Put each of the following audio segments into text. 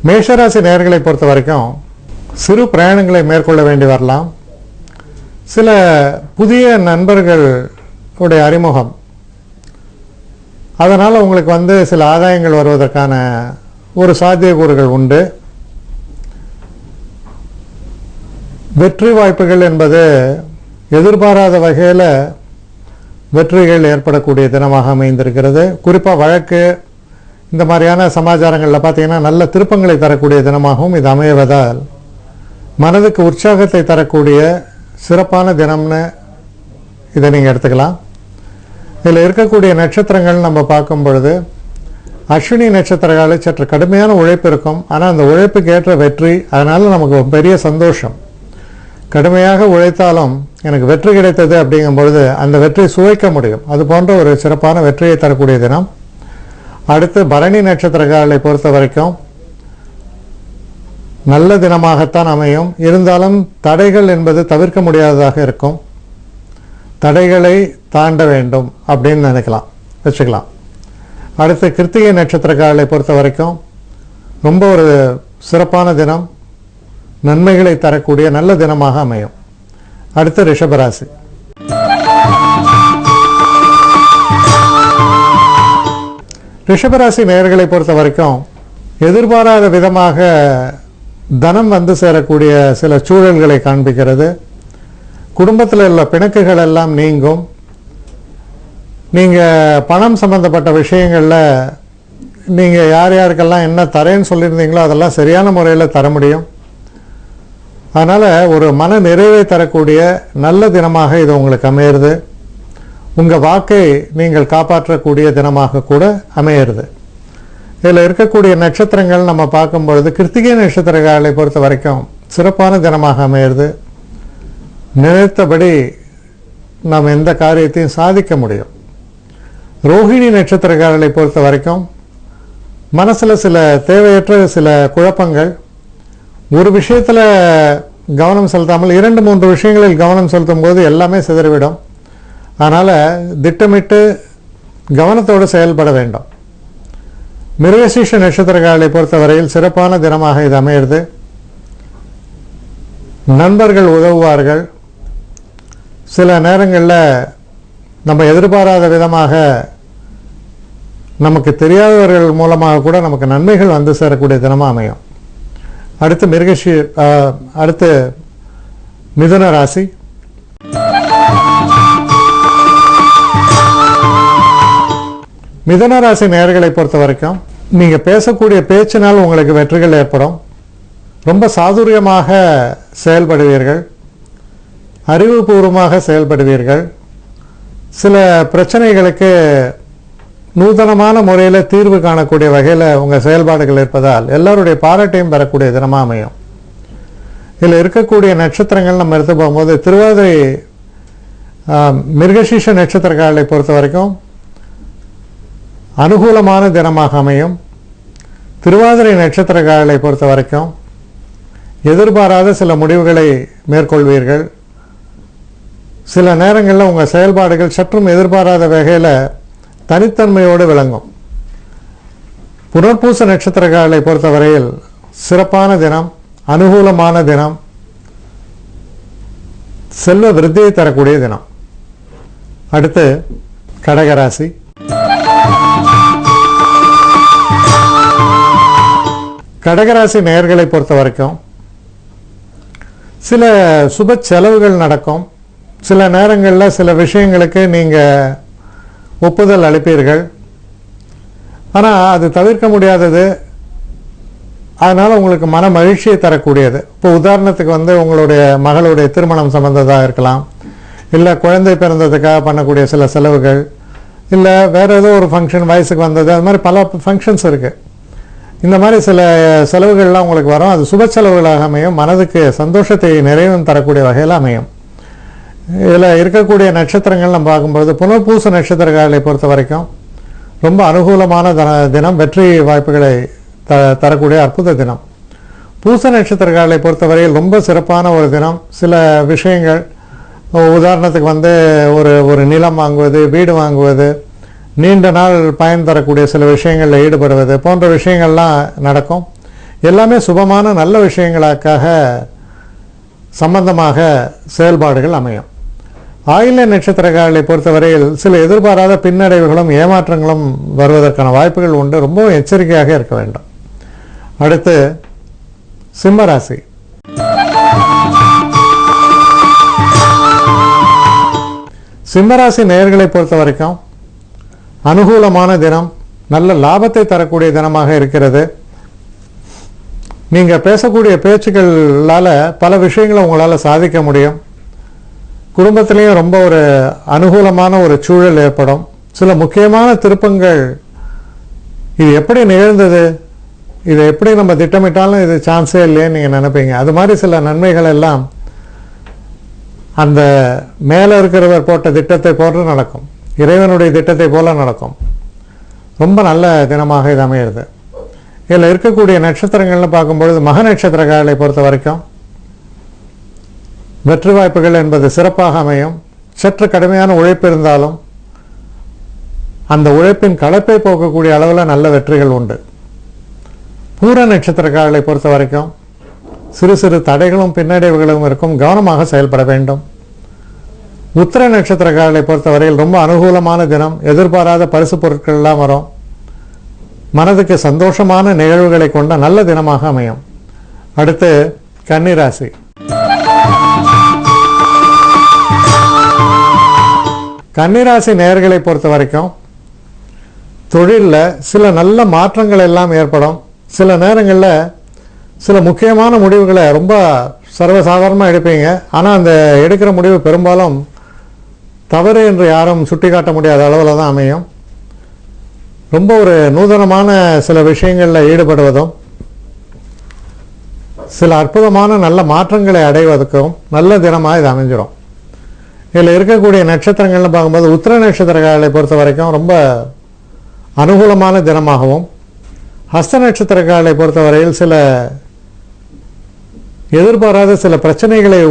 மேஷராசி நேயர்களை பொறுத்த வரைக்கும் சிறு பிரயாணங்களை மேற்கொள்ள வேண்டி வரலாம். சில புதிய நண்பர்களுடைய அறிமுகம், அதனால் உங்களுக்கு சில ஆதாயங்கள் வருவதற்கான ஒரு சாத்தியக்கூறுகள் உண்டு. வெற்றி வாய்ப்புகள் என்பது எதிர்பாராத வகையில் வெற்றிகள் ஏற்படக்கூடிய தினமாக அமைந்திருக்கிறது. குறிப்பாக வழக்கு இந்த மாதிரியான சமாச்சாரங்களில் பார்த்தீங்கன்னா நல்ல திருப்பங்களை தரக்கூடிய தினமாகவும் இது அமைவதால் மனதுக்கு உற்சாகத்தை தரக்கூடிய சிறப்பான தினம்னு இதை நீங்கள் எடுத்துக்கலாம். இதில் இருக்கக்கூடிய நட்சத்திரங்கள் நம்ம பார்க்கும் பொழுது அஸ்வினி நட்சத்திரக்கால சற்று கடுமையான உழைப்பு இருக்கும். ஆனால் அந்த உழைப்புக்கு ஏற்ற வெற்றி, அதனால் நமக்கு பெரிய சந்தோஷம். கடுமையாக உழைத்தாலும் எனக்கு வெற்றி கிடைத்தது அப்படிங்கும் பொழுது அந்த வெற்றியை சுவைக்க முடியும். அது போன்ற ஒரு சிறப்பான வெற்றியை தரக்கூடிய தினம். அடுத்து பரணி நட்சத்திரக்காரர்களை பொறுத்த வரைக்கும் நல்ல தினமாகத்தான் அமையும். இருந்தாலும் தடைகள் என்பது தவிர்க்க முடியாததாக இருக்கும். தடைகளை தாண்ட வேண்டும் அப்படின்னு வச்சுக்கலாம். அடுத்து கிருத்திகை நட்சத்திரக்காரர்களை பொறுத்த வரைக்கும் ரொம்ப ஒரு சிறப்பான தினம், நன்மைகளை தரக்கூடிய நல்ல தினமாக அமையும். அடுத்து ரிஷபராசி. ரிஷபராசி நேயர்களை பொறுத்த வரைக்கும் எதிர்பாராத விதமாக தனம் சேரக்கூடிய சில சூழல்களை காண்பிக்கிறது. குடும்பத்தில் உள்ள பிணக்குகள் எல்லாம் நீங்கும். நீங்கள் பணம் சம்பந்தப்பட்ட விஷயங்களில் நீங்கள் யார் யாருக்கெல்லாம் என்ன தரேன்னு சொல்லியிருந்தீங்களோ அதெல்லாம் சரியான முறையில் தர முடியும். அதனால் ஒரு மன நிறைவை தரக்கூடிய நல்ல தினமாக இது உங்களுக்கு அமையிறது. உங்கள் வாக்கை நீங்கள் காப்பாற்றக்கூடிய தினமாக கூட அமையிறது. இதில் இருக்கக்கூடிய நட்சத்திரங்கள் நம்ம பார்க்கும் பொழுது கிருத்திகை நட்சத்திரங்களை பொறுத்த வரைக்கும் சிறப்பான தினமாக அமையிறது. நினைத்தபடி நாம் எந்த காரியத்தையும் சாதிக்க முடியும். ரோஹிணி நட்சத்திரக்காரர்களை பொறுத்த வரைக்கும் மனசில் சில தேவையற்ற சில குழப்பங்கள், ஒரு விஷயத்தில் கவனம் செலுத்தாமல் 2-3 விஷயங்களில் கவனம் செலுத்தும் போது எல்லாமே சிதறிவிடும். அதனால் திட்டமிட்டு கவனத்தோடு செயல்பட வேண்டும். மிருகசீஷ நட்சத்திரக்காரர்களை பொறுத்தவரையில் சிறப்பான தினமாக இது அமையிறது. நண்பர்கள் உதவுவார்கள். சில நேரங்களில் நம்ம எதிர்பாராத விதமாக நமக்கு தெரியாதவர்கள் மூலமாக கூட நமக்கு நன்மைகள் சேரக்கூடிய தினமாக அமையும். அடுத்து மிதுன ராசி. மிதுன ராசி நேயர்களை பொறுத்த வரைக்கும் நீங்கள் பேசக்கூடிய பேச்சினால் உங்களுக்கு வெற்றிகள் ஏற்படும். ரொம்ப சாதுரியமாக செயல்படுவீர்கள், அறிவுபூர்வமாக செயல்படுவீர்கள். சில பிரச்சனைகளுக்கு நூதனமான முறையில் தீர்வு காணக்கூடிய வகையில் உங்கள் செயல்பாடுகள் இருப்பதால் எல்லோருடைய பாராட்டையும் பெறக்கூடிய தினமாக அமையும். இதில் இருக்கக்கூடிய நட்சத்திரங்கள் நம்ம எடுத்து போகும்போது திருவாதிரை மிருகசீஷ நட்சத்திரக்காரர்களை பொறுத்த வரைக்கும் அனுகூலமான தினமாக அமையும். திருவாதிரை நட்சத்திரக்காரர்களை பொறுத்த வரைக்கும் எதிர்பாராத சில முடிவுகளை மேற்கொள்வீர்கள். சில நேரங்களில் உங்கள் செயல்பாடுகள் சற்றும் எதிர்பாராத வகையில் தனித்தன்மையோடு விளங்கும். புனர்பூச நட்சத்திரக்காரர்களை பொறுத்தவரையில் சிறப்பான தினம், அனுகூலமான தினம், செல்வ விருத்தியை தரக்கூடிய தினம். அடுத்து கடகராசி. கடகராசி நேயர்களை பொறுத்த வரைக்கும் சில சுப செலவுகள் நடக்கும். சில நேரங்களில் சில விஷயங்களுக்கு நீங்கள் ஒப்புதல் அளிப்பீர்கள். ஆனால் அது தவிர்க்க முடியாதது. அதனால் உங்களுக்கு மன மகிழ்ச்சியை தரக்கூடியது. இப்போ உதாரணத்துக்கு உங்களுடைய மகளுடைய திருமணம் சம்பந்ததாக இருக்கலாம், இல்லை குழந்தை பிறந்ததுக்காக பண்ணக்கூடிய சில செலவுகள், இல்லை வேறு ஏதோ ஒரு ஃபங்க்ஷன், வயசுக்கு வந்தது, அது மாதிரி பல ஃபங்க்ஷன்ஸ் இருக்குது. இந்த மாதிரி சில செலவுகள்லாம் உங்களுக்கு வரும். அது சுப செலவுகளாக அமையும். மனதுக்கு சந்தோஷத்தை நிறைவும் தரக்கூடிய வகையில் அமையும். இதில் இருக்கக்கூடிய நட்சத்திரங்கள் நம்ம பார்க்கும்பொழுது புனர்பூச நட்சத்திரக்காரர்களை பொறுத்த வரைக்கும் ரொம்ப அனுகூலமான தினம், வெற்றி வாய்ப்புகளை தரக்கூடிய அற்புத தினம். பூச நட்சத்திரக்காரர்களை பொறுத்தவரையில் ரொம்ப சிறப்பான ஒரு தினம். சில விஷயங்கள், உதாரணத்துக்கு ஒரு நிலம் வாங்குவது, வீடு வாங்குவது, நீண்ட நாள் பயன் தரக்கூடிய சில விஷயங்களில் ஈடுபடுவது போன்ற விஷயங்கள்லாம் நடக்கும். எல்லாமே சுபமான நல்ல விஷயங்களுக்காக சம்பந்தமாக செயல்பாடுகள் அமையும். ஆயில்ய நட்சத்திரக்காரர்களை பொறுத்தவரையில் சில எதிர்பாராத பின்னடைவுகளும் ஏமாற்றங்களும் வருவதற்கான வாய்ப்புகள் உண்டு. ரொம்பவும் எச்சரிக்கையாக இருக்க வேண்டும். அடுத்து சிம்மராசி. சிம்மராசி நேயர்களை பொறுத்த வரைக்கும் அனுகூலமான தினம், நல்ல லாபத்தை தரக்கூடிய தினமாக இருக்கிறது. நீங்கள் பேசக்கூடிய பேச்சுக்களால் பல விஷயங்களை உங்களால் சாதிக்க முடியும். குடும்பத்திலையும் ரொம்ப ஒரு அனுகூலமான ஒரு சூழல் ஏற்படும். சில முக்கியமான திருப்பங்கள், இது எப்படி நிகழ்ந்தது, இதை எப்படி நம்ம திட்டமிட்டாலும் இது சான்ஸே இல்லைன்னு நீங்கள் நினைப்பீங்க. அது மாதிரி சில நன்மைகள் எல்லாம் அந்த மேலே இருக்கிறவர் போட்ட திட்டத்தை போன்று நடக்கும். இறைவனுடைய திட்டத்தை போல நடக்கும். ரொம்ப நல்ல தினமாக இது அமையிறது. இதில் இருக்கக்கூடிய நட்சத்திரங்கள்னு பார்க்கும்பொழுது மக நட்சத்திரக்காரர்களை பொறுத்த வரைக்கும் வெற்றி வாய்ப்புகள் என்பது சிறப்பாக அமையும். சற்று கடுமையான உழைப்பு இருந்தாலும் அந்த உழைப்பின் களைப்பை போக்கக்கூடிய அளவில் நல்ல வெற்றிகள் உண்டு. பூர நட்சத்திரக்காரர்களை பொறுத்த வரைக்கும் சிறு சிறு தடைகளும் பின்னடைவுகளும் இருக்கும். கவனமாக செயல்பட வேண்டும். உத்திர நட்சத்திரக்காரர்களை பொறுத்தவரையில் ரொம்ப அனுகூலமான தினம். எதிர்பாராத பரிசு பொருட்கள் எல்லாம் வரும். மனதுக்கு சந்தோஷமான நிகழ்வுகளை கொண்ட நல்ல தினமாக அமையும். அடுத்து கன்னிராசி. கன்னிராசி நேயர்களை பொறுத்த வரைக்கும் தொழிலில் சில நல்ல மாற்றங்கள் எல்லாம் ஏற்படும். சில நேரங்களில் சில முக்கியமான முடிவுகளை ரொம்ப சர்வசாதாரணமாக எடுப்பீங்க. ஆனால் அந்த எடுக்கிற முடிவு பெரும்பாலும் தவறு என்று யாரும் சுட்டி காட்ட முடியாத அளவில் தான் அமையும். ரொம்ப ஒரு நூதனமான சில விஷயங்களில் ஈடுபடுவதும் சில அற்புதமான நல்ல மாற்றங்களை அடைவதற்கும் நல்ல தினமாக இது அமைஞ்சிடும். இதில் இருக்கக்கூடிய நட்சத்திரங்கள்னு பார்க்கும்போது உத்திர நட்சத்திரக்காரர்களை பொறுத்த வரைக்கும் ரொம்ப அனுகூலமான தினமாகவும், ஹஸ்த நட்சத்திரக்காரர்களை பொறுத்தவரையில் சில எதிர்பாராத சில பிரச்சனைகளை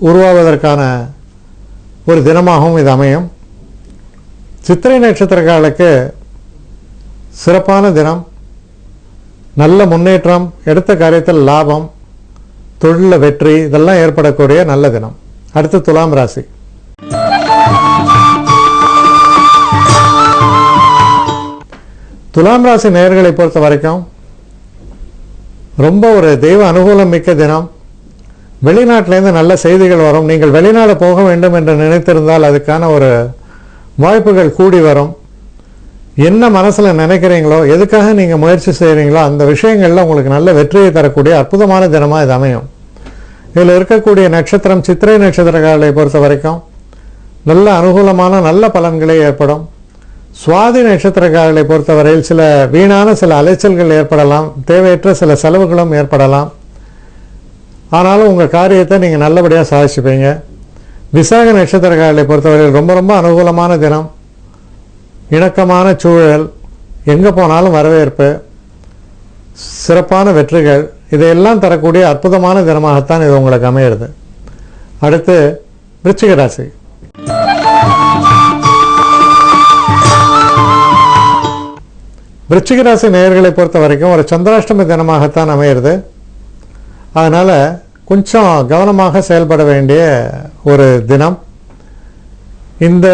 உருவாவதற்கான ஒரு தினமாகவும் இது அமையும். சித்திரை நட்சத்திரக்காரர்களுக்கு சிறப்பான தினம். நல்ல முன்னேற்றம், எடுத்த காரியத்தில் லாபம், தொழிலில் வெற்றி, இதெல்லாம் ஏற்படக்கூடிய நல்ல தினம். அடுத்து துலாம் ராசி. துலாம் ராசி நேயர்களை பொறுத்த வரைக்கும் ரொம்ப ஒரு தெய்வ அனுகூலம் மிக்க தினம். வெளிநாட்டிலேருந்து நல்ல செய்திகள் வரும். நீங்கள் வெளிநாடு போக வேண்டும் என்று நினைத்திருந்தால் அதுக்கான ஒரு வாய்ப்புகள் கூடி வரும். என்ன மனசில் நினைக்கிறீங்களோ, எதுக்காக நீங்கள் முயற்சி செய்கிறீங்களோ அந்த விஷயங்களில் உங்களுக்கு நல்ல வெற்றியை தரக்கூடிய அற்புதமான தினமாக இது அமையும். இதில் இருக்கக்கூடிய நட்சத்திரம் சித்திரை நட்சத்திரக்காரர்களை பொறுத்த வரைக்கும் நல்ல அனுகூலமான நல்ல பலன்களே ஏற்படும். சுவாதி நட்சத்திரக்காரர்களை பொறுத்தவரையில் சில வீணான சில அலைச்சல்கள் ஏற்படலாம். தேவையற்ற சில செலவுகளும் ஏற்படலாம். ஆனாலும் உங்கள் காரியத்தை நீங்கள் நல்லபடியாக சாதிச்சுப்பீங்க. விசாக நட்சத்திரக்காரர்களை பொறுத்தவரையில் ரொம்ப ரொம்ப அனுகூலமான தினம். இணக்கமான சூழல், எங்கே போனாலும் வரவேற்பு, சிறப்பான வெற்றிகள், இதையெல்லாம் தரக்கூடிய அற்புதமான தினமாகத்தான் இது உங்களுக்கு அமையிறது. அடுத்து விருச்சிக ராசி. விருச்சிக ராசி நேயர்களை பொறுத்த வரைக்கும் ஒரு சந்திராஷ்டமி தினமாகத்தான் அமையிறது. அதனால் கொஞ்சம் கவனமாக செயல்பட வேண்டிய ஒரு தினம். இந்த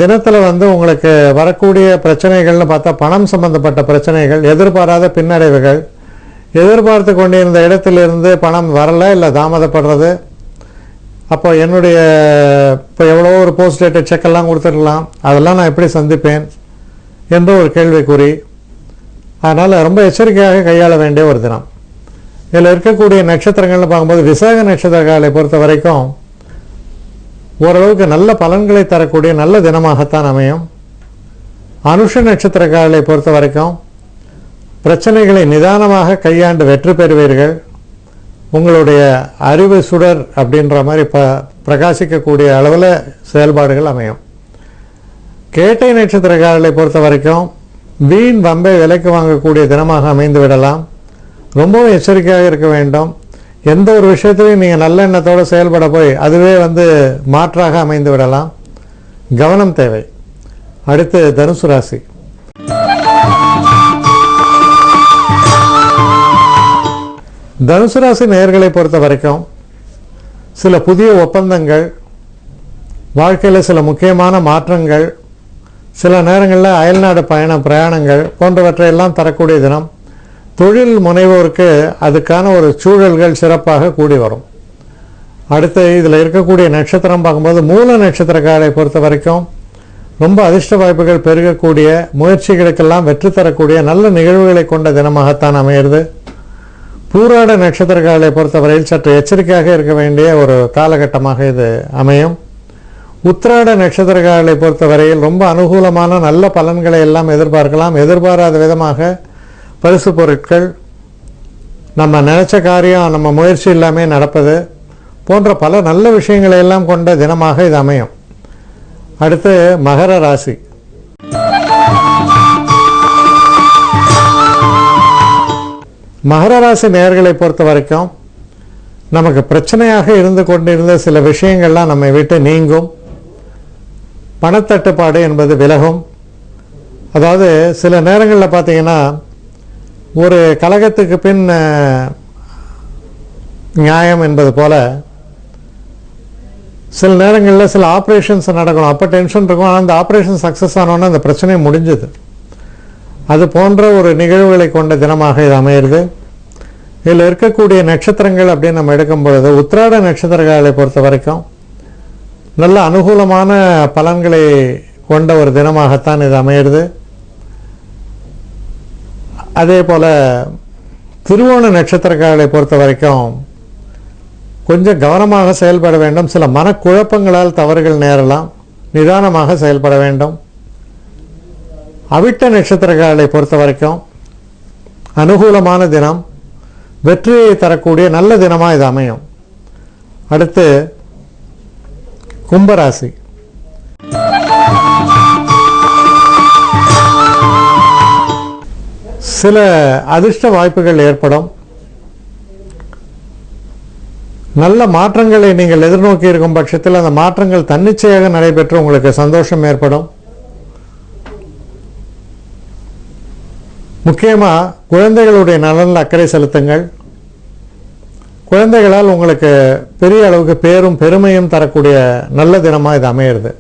தினத்தில் உங்களுக்கு வரக்கூடிய பிரச்சனைகள்னு பார்த்தா பணம் சம்பந்தப்பட்ட பிரச்சனைகள், எதிர்பாராத பின்னடைவுகள், எதிர்பார்த்து கொண்டிருந்த இடத்திலிருந்து பணம் வரலை இல்லை தாமதப்படுறது. அப்போ என்னுடைய இப்போ எவ்வளோ ஒரு போஸ்ட் டேட்டட் செக்கெல்லாம் கொடுத்துடலாம், அதெல்லாம் நான் எப்படி சந்திப்பேன் என்ற ஒரு கேள்விக்குறி. அதனால் ரொம்ப எச்சரிக்கையாக கையாள வேண்டிய ஒரு தினம். இதில் இருக்கக்கூடிய நட்சத்திரங்கள்னு பார்க்கும்போது விசாக நட்சத்திரங்களை பொறுத்த வரைக்கும் ஓரளவுக்கு நல்ல பலன்களை தரக்கூடிய நல்ல தினமாகத்தான் அமையும். அனுஷ நட்சத்திரக்காரர்களை பொறுத்த வரைக்கும் பிரச்சனைகளை நிதானமாக கையாண்டு வெற்றி பெறுவீர்கள். உங்களுடைய அறிவு சுடர் அப்படின்ற மாதிரி பிரகாசிக்கக்கூடிய அளவில் செயல்பாடுகள் அமையும். கேட்டை நட்சத்திரக்காரர்களை பொறுத்த வரைக்கும் வீண் வம்பை விலைக்கு வாங்கக்கூடிய தினமாக அமைந்து விடலாம். ரொம்பவும் எச்சரிக்கையாக இருக்க வேண்டும். எந்த ஒரு விஷயத்திலையும் நீங்கள் நல்ல எண்ணத்தோடு செயல்பட போய் அதுவே மாற்றாக அமைந்து விடலாம். கவனம் தேவை. அடுத்து தனுசு ராசி. தனுசு ராசி நேயர்களை பொறுத்த வரைக்கும் சில புதிய ஒப்பந்தங்கள், வாழ்க்கையில் சில முக்கியமான மாற்றங்கள், சில நேரங்களில் அயல்நாடு பிரயாணங்கள் போன்றவற்றையெல்லாம் தரக்கூடிய தினம். தொழில் முனைவோருக்கு அதுக்கான ஒரு சூழல்கள் சிறப்பாக கூடி வரும். அடுத்து இதில் இருக்கக்கூடிய நட்சத்திரம் பார்க்கும்போது மூல நட்சத்திரக்காரை பொறுத்த வரைக்கும் ரொம்ப அதிர்ஷ்ட வாய்ப்புகள் பெருகக்கூடிய, முயற்சிகளுக்கெல்லாம் வெற்றி தரக்கூடிய நல்ல நிகழ்வுகளை கொண்ட தினமாகத்தான் அமையிறது. பூராட நட்சத்திரக்காரர்களை பொறுத்தவரையில் சற்று எச்சரிக்கையாக இருக்க வேண்டிய ஒரு காலகட்டமாக இது அமையும். உத்திராட நட்சத்திரக்காரர்களை பொறுத்தவரையில் ரொம்ப அனுகூலமான நல்ல பலன்களை எல்லாம் எதிர்பார்க்கலாம். எதிர்பாராத விதமாக பரிசு பொருட்கள், நம்ம நினைச்ச காரியம் நம்ம முயற்சி இல்லாமல் நடப்பது போன்ற பல நல்ல விஷயங்களை எல்லாம் கொண்ட தினமாக இது அமையும். அடுத்து மகர ராசி. மகர ராசி நேயர்களை பொறுத்த வரைக்கும் நமக்கு பிரச்சனையாக இருந்து கொண்டிருந்த சில விஷயங்கள்லாம் நம்மை விட்டு நீங்கும். பணத்தட்டுப்பாடு என்பது விலகும். அதாவது சில நேரங்களில் பார்த்தீங்கன்னா ஒரு கலகத்துக்கு பின் நியாயம் என்பது போல சில நேரங்களில் சில ஆப்ரேஷன்ஸ் நடக்கணும். அப்போ டென்ஷன் இருக்கும். ஆனால் அந்த ஆப்ரேஷன் சக்ஸஸ் ஆனோன்னா அந்த பிரச்சனை முடிஞ்சது. அது போன்ற ஒரு நிகழ்வுகளை கொண்ட தினமாக இது அமையிறது. இதில் இருக்கக்கூடிய நட்சத்திரங்கள் அப்படின்னு நம்ம எடுக்கும் பொழுது உத்திராட நட்சத்திரங்களை பொறுத்த வரைக்கும் நல்ல அனுகூலமான பலன்களை கொண்ட ஒரு தினமாகத்தான் இது அமையிறது. அதே போல் திருவோண நட்சத்திரங்களை பொறுத்த வரைக்கும் கொஞ்சம் கவனமாக செயல்பட வேண்டும். சில மனக்குழப்பங்களால் தவறுகள் நேரலாம். நிதானமாக செயல்பட வேண்டும். அவிட்ட நட்சத்திரங்களை பொறுத்த வரைக்கும் அனுகூலமான தினம், வெற்றியை தரக்கூடிய நல்ல தினமாக இது அமையும். அடுத்து கும்பராசி. சில அதிர்ஷ்ட வாய்ப்புகள் ஏற்படும். நல்ல மாற்றங்களை நீங்கள் எதிர்நோக்கி இருக்கும் பட்சத்தில் அந்த மாற்றங்கள் தன்னிச்சையாக நடைபெற்று உங்களுக்கு சந்தோஷம் ஏற்படும். முக்கியமாக குழந்தைகளுடைய நலனில் அக்கறை செலுத்துங்கள். குழந்தைகளால் உங்களுக்கு பெரிய அளவுக்கு பேரும் பெருமையும் தரக்கூடிய நல்ல தினமாக இது அமையிறது.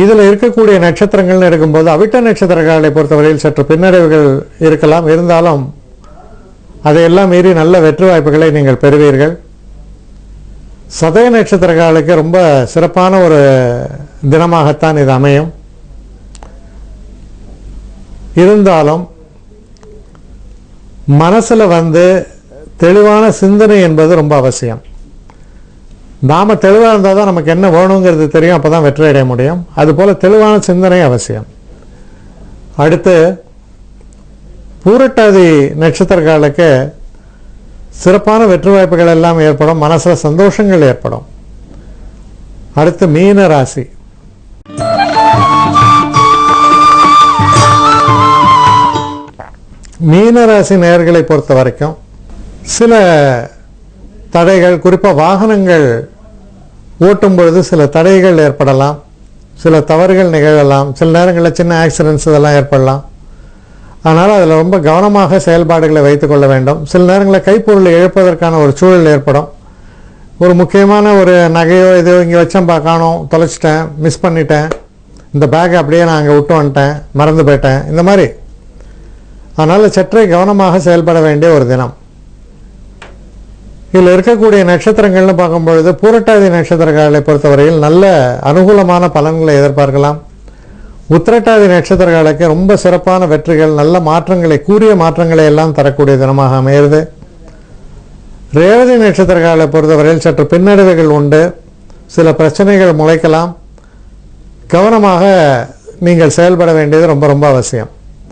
இதில் இருக்கக்கூடிய நட்சத்திரங்கள்னு எடுக்கும்போது அவிட்ட நட்சத்திரங்களை பொறுத்தவரையில் சற்று பின்னடைவுகள் இருக்கலாம். இருந்தாலும் அதையெல்லாம் மீறி நல்ல வெற்றி வாய்ப்புகளை நீங்கள் பெறுவீர்கள். சதய நட்சத்திரங்களுக்கு ரொம்ப சிறப்பான ஒரு தினமாகத்தான் இது அமையும். இருந்தாலும் மனசில் தெளிவான சிந்தனை என்பது ரொம்ப அவசியம். நாம் தெளிவாக இருந்தால் தான் நமக்கு என்ன வேணுங்கிறது தெரியும். அப்போ தான் வெற்றி அடைய முடியும். அதுபோல் தெளிவான சிந்தனை அவசியம். அடுத்து பூரட்டாதி நட்சத்திரங்களுக்கு சிறப்பான வெற்றி வாய்ப்புகள் எல்லாம் ஏற்படும். மனசில் சந்தோஷங்கள் ஏற்படும். அடுத்து மீன ராசி. மீனராசி நேயர்களை பொறுத்த வரைக்கும் சில தடைகள், குறிப்பாக வாகனங்கள் ஓட்டும் பொழுது சில தடைகள் ஏற்படலாம். சில தவறுகள் நிகழலாம். சில நேரங்களில் சின்ன ஆக்சிடென்ட்ஸ் இதெல்லாம் ஏற்படலாம். அதனால் அதில் ரொம்ப கவனமாக செயல்பாடுகளை வைத்துக்கொள்ள வேண்டும். சில நேரங்களில் கைப்பொருளை இழப்பதற்கான ஒரு சூழல் ஏற்படும். ஒரு முக்கியமான ஒரு நகையோ இதோ இங்கே வச்சேன் காணோம், தொலைச்சிட்டேன், மிஸ் பண்ணிட்டேன், இந்த பேக்கை அப்படியே நான் அங்கே விட்டு வந்துட்டேன், மறந்து போயிட்டேன், இந்த மாதிரி. அதனால் சற்றே கவனமாக செயல்பட வேண்டிய ஒரு தினம். இதில் இருக்கக்கூடிய நட்சத்திரங்கள்னு பார்க்கும்பொழுது பூரட்டாதி நட்சத்திரங்களை பொறுத்தவரையில் நல்ல அனுகூலமான பலன்களை எதிர்பார்க்கலாம். உத்திரட்டாதி நட்சத்திரங்களுக்கு ரொம்ப சிறப்பான வெற்றிகள், நல்ல மாற்றங்களை, கூறிய மாற்றங்களை எல்லாம் தரக்கூடிய தினமாக அமையிறது. ரேவதி நட்சத்திரங்களை பொறுத்தவரையில் சற்று பின்னடைவுகள் உண்டு. சில பிரச்சனைகள் முளைக்கலாம். கவனமாக நீங்கள் செயல்பட வேண்டியது ரொம்ப ரொம்ப அவசியம்.